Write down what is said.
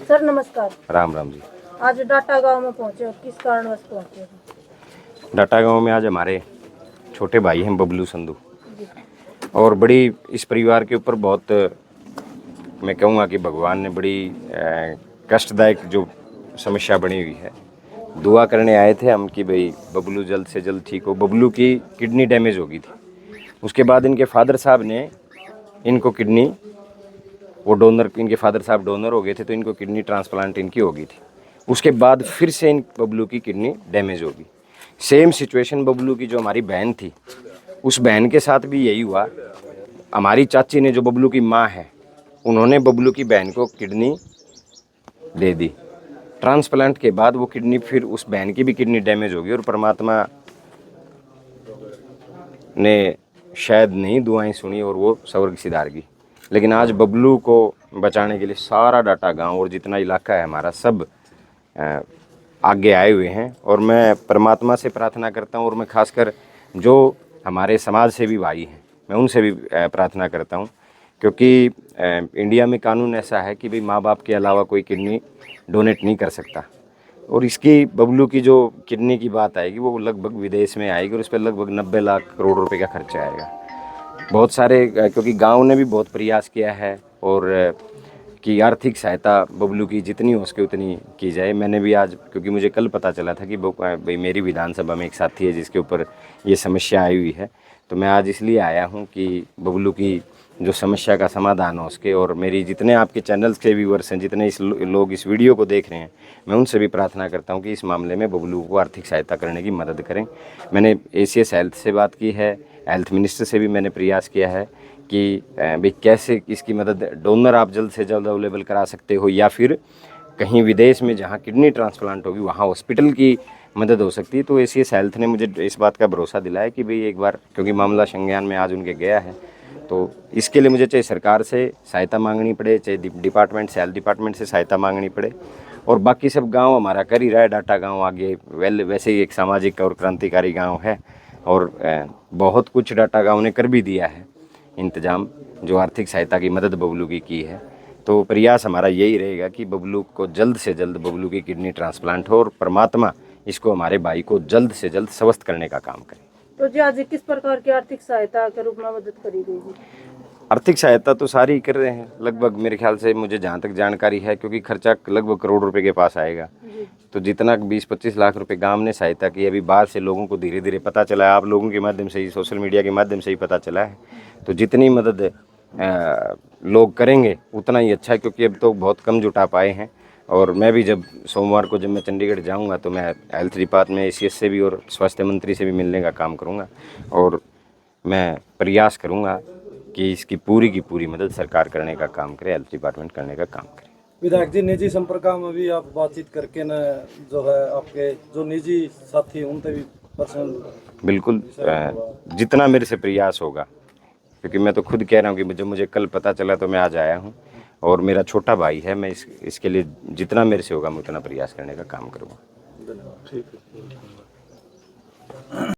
Sir नमस्कार। राम राम जी। आज data गांव में पहुंचे हो, किस कारणवश पहुंचे हो? डाटा गांव में आज हमारे छोटे भाई हैं बबलू संधू, जी। और बड़ी इस परिवार के ऊपर बहुत मैं कहूँगा कि भगवान ने बड़ी कष्टदायक जो समस्या बनी हुई है। दुआ करने आए थे हम कि भाई बबलू जल्द से जल्द ठीक हो। बबलू की किडनी डैमेज हो गई थी। उसके बाद इनके फादर साहब ने इनको किडनी इनके फादर साहब डोनर हो गए थे, तो इनको किडनी ट्रांसप्लांट इनकी हो गई थी। उसके बाद फिर से इन बबलू की किडनी डैमेज हो गई। सेम सिचुएशन बबलू की जो हमारी बहन थी, उस बहन के साथ भी यही हुआ। हमारी चाची ने, जो बबलू की माँ है, उन्होंने बबलू की बहन को किडनी दे दी। ट्रांसप्लांट के बाद वो किडनी, फिर उस बहन की भी किडनी डैमेज हो गई, और परमात्मा ने शायद नहीं दुआएं सुनी और वो स्वर्ग सिधार गई। लेकिन आज बबलू को बचाने के लिए सारा डाटा गांव और जितना इलाका है हमारा, सब आगे आए हुए हैं। और मैं परमात्मा से प्रार्थना करता हूं, और मैं खासकर जो हमारे समाज सेवी भाई हैं, मैं उनसे भी प्रार्थना करता हूं, क्योंकि इंडिया में कानून ऐसा है कि भाई माँ बाप के अलावा कोई किडनी डोनेट नहीं कर सकता। और इसकी बबलू की जो किडनी की बात आएगी, वो लगभग विदेश में आएगी, और उस पर लगभग 90 लाख करोड़ रुपए का खर्चा आएगा। बहुत सारे, क्योंकि गांव ने भी बहुत प्रयास किया है, और कि आर्थिक सहायता बबलू की जितनी हो सके उतनी की जाए। मैंने भी आज, क्योंकि मुझे कल पता चला था कि भाई मेरी विधानसभा में एक साथी है जिसके ऊपर ये समस्या आई हुई है, तो मैं आज इसलिए आया हूँ कि बबलू की जो समस्या का समाधान हो सके। और मेरी जितने आपके चैनल्स के व्यूअर्स हैं, जितने लोग इस वीडियो को देख रहे हैं, मैं उनसे भी प्रार्थना करता हूँ कि इस मामले में बबलू को आर्थिक सहायता करने की मदद करें। मैंने एसीएस हेल्थ से बात की है, हेल्थ मिनिस्टर से भी मैंने प्रयास किया है कि भाई कैसे इसकी मदद, डोनर आप जल्द से जल्द अवेलेबल करा सकते हो, या फिर कहीं विदेश में जहाँ किडनी ट्रांसप्लांट होगी वहाँ हॉस्पिटल की मदद हो सकती है। तो एसीएस हेल्थ ने मुझे इस बात का भरोसा दिलाया कि भाई एक बार, क्योंकि मामला संज्ञान में आज उनके गया है, तो इसके लिए मुझे चाहे सरकार से सहायता मांगनी पड़े, चाहे डिपार्टमेंट से, हेल्थ डिपार्टमेंट से सहायता मांगनी पड़े, और बाकी सब गांव हमारा कर ही रहा है। डाटा गांव आगे वैसे ही एक सामाजिक और क्रांतिकारी गांव है, और बहुत कुछ डाटा गांव ने कर भी दिया है इंतजाम, जो आर्थिक सहायता की मदद बबलू की है। तो प्रयास हमारा यही रहेगा कि बबलू को जल्द से जल्द बबलू की किडनी ट्रांसप्लांट हो, और परमात्मा इसको, हमारे भाई को जल्द से जल्द स्वस्थ करने का काम करे। तो जी आज किस प्रकार की आर्थिक सहायता के रूप में मदद करी गई जी? आर्थिक सहायता तो सारी कर रहे हैं लगभग, मेरे ख्याल से, मुझे जहाँ तक जानकारी है, क्योंकि खर्चा लगभग करोड़ रुपए के पास आएगा। तो जितना 20-25 लाख रुपए गांव ने सहायता की, अभी बाहर से लोगों को धीरे धीरे पता चला है, आप लोगों के माध्यम से ही, सोशल मीडिया के माध्यम से ही पता चला है। तो जितनी मदद लोग करेंगे उतना ही अच्छा है, क्योंकि अब तो बहुत कम जुटा पाए हैं। और मैं भी जब सोमवार को, जब मैं चंडीगढ़ जाऊंगा, तो मैं हेल्थ डिपार्टमेंट में एसीएस से भी और स्वास्थ्य मंत्री से भी मिलने का काम करूंगा, और मैं प्रयास करूंगा कि इसकी पूरी की पूरी मदद सरकार करने का काम करे, हेल्थ डिपार्टमेंट करने का काम करे। विधायक जी, निजी संपर्क में भी आप बातचीत करके न, जो है आपके जो निजी साथी उनसे भी पर्सनल, बिल्कुल जितना मेरे से प्रयास होगा, क्योंकि मैं तो खुद कह रहा हूँ कि जब मुझे कल पता चला तो मैं आज आया हूँ, और मेरा छोटा भाई है, मैं इसके लिए जितना मेरे से होगा मैं उतना प्रयास करने का काम करूँगा। ठीक है।